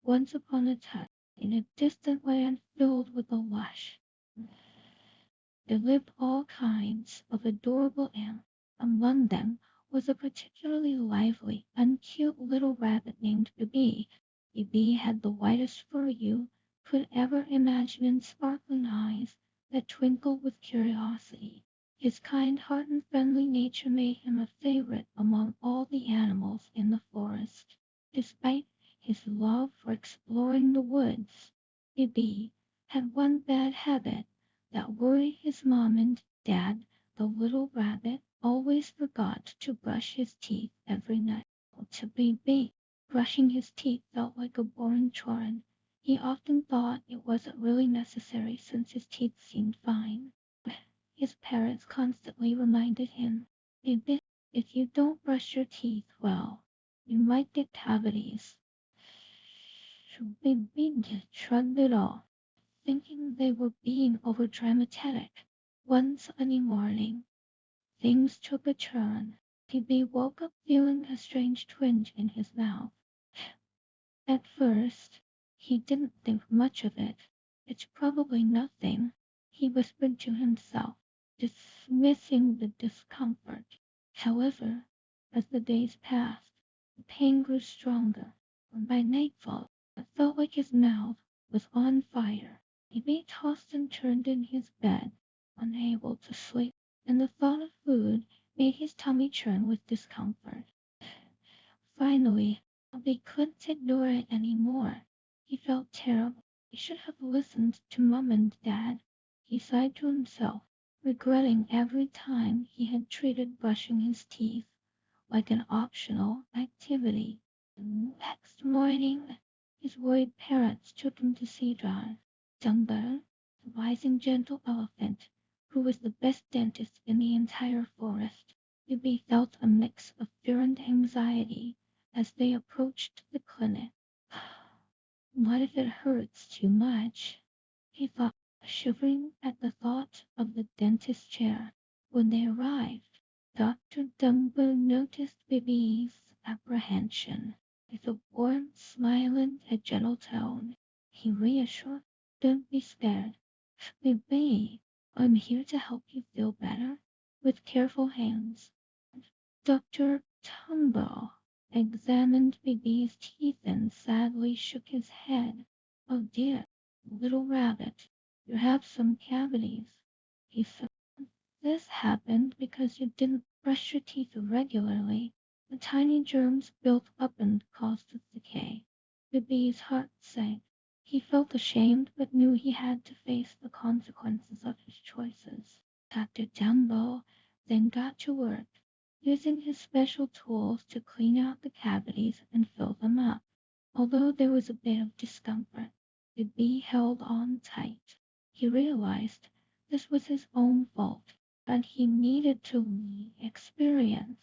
Once upon a time, in a distant land filled with a lush, there lived all kinds of adorable animals. Among them was a particularly lively and cute little rabbit named Bibi. Bibi had the whitest fur you could ever imagine and sparkling eyes that twinkled with curiosity. His kind heart and friendly nature made him a favorite among all the animals in the forest. Despite his love for exploring the woods, Bibi had one bad habit that worried his mom and dad. The little rabbit always forgot to brush his teeth every night. To Bibi, brushing his teeth felt like a boring chore, and he often thought it wasn't really necessary since his teeth seemed fine. His parents constantly reminded him, "Bibi, if you don't brush your teeth well, you might get cavities." So Bibi shrugged it off, thinking they were being overdramatic. One sunny morning, things took a turn. Bibi woke up feeling a strange twinge in his mouth. At first, he didn't think much of it. "It's probably nothing," he whispered to himself, dismissing the discomfort. However, as the days passed, the pain grew stronger, and by nightfall it felt like his mouth was on fire. He tossed and turned in his bed, unable to sleep, and the thought of food made his tummy churn with discomfort. Finally, they couldn't ignore it anymore. He felt terrible. He should have listened to Mum and Dad. He sighed to himself, regretting every time he had treated brushing his teeth like an optional activity. The next morning, his worried parents took him to see Jungle, the wise and gentle elephant, who was the best dentist in the entire forest. Bibi felt a mix of fear and anxiety as they approached the clinic. "What if it hurts too much?" he thought, shivering at the thought of the dentist's chair. When they arrived, Dr. Dumbo noticed Bibi's apprehension. With a warm smile and a gentle tone, he reassured, "Don't be scared, Bibi. I'm here to help you feel better." With careful hands, Dr. Tumbo examined Bibi's teeth and sadly shook his head. "Oh dear, little rabbit, you have some cavities," he said. "This happened because you didn't brush your teeth regularly. The tiny germs built up and caused the decay." Bibi's heart sank. He felt ashamed but knew he had to face the consequences of his choices. Dr. Dumbo then got to work, using his special tools to clean out the cavities and fill them up. Although there was a bit of discomfort, the bee held on tight. He realized this was his own fault, and he needed to experience.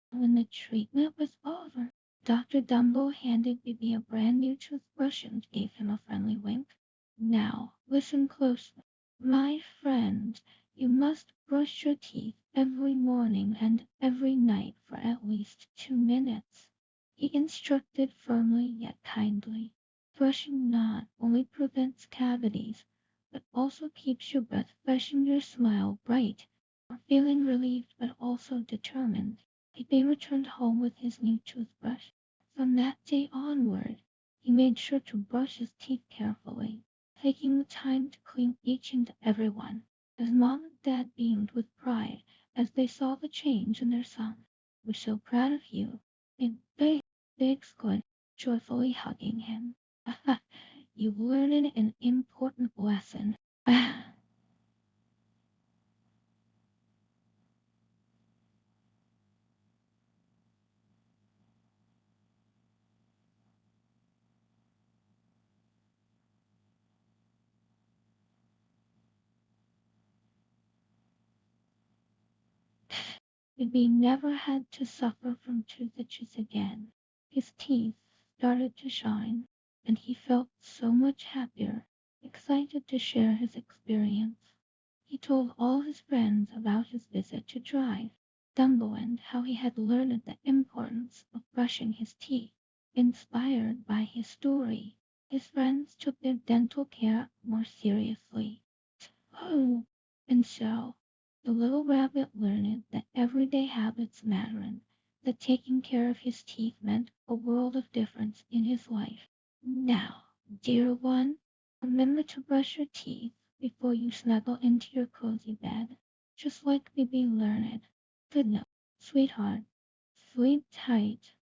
When the treatment was over, Dr. Dumbo handed Bibi a brand new toothbrush and gave him a friendly wink. "Now, listen closely. My friend, you must brush your teeth every morning and every night for at least 2 minutes," he instructed firmly yet kindly. "Brushing not only prevents cavities, but also keeps your breath fresh and your smile bright. You're feeling relieved but also determined." Pepe returned home with his new toothbrush. From that day onward, he made sure to brush his teeth carefully, taking the time to clean each and every one. His mom and dad beamed with pride as they saw the change in their son. "We're so proud of you," they exclaimed, joyfully hugging him. "You learned an important lesson." Bibi never had to suffer from tooth itches again. His teeth started to shine, and he felt so much happier, excited to share his experience. He told all his friends about his visit to Drive, Dumbo, and how he had learned the importance of brushing his teeth, inspired by his story. His friends took their dental care more seriously. Oh, and so the little rabbit learned that everyday habits mattered, that taking care of his teeth meant a world of difference in his life. Now, dear one, remember to brush your teeth before you snuggle into your cozy bed, just like Bibi learned. Good night, sweetheart. Sleep tight.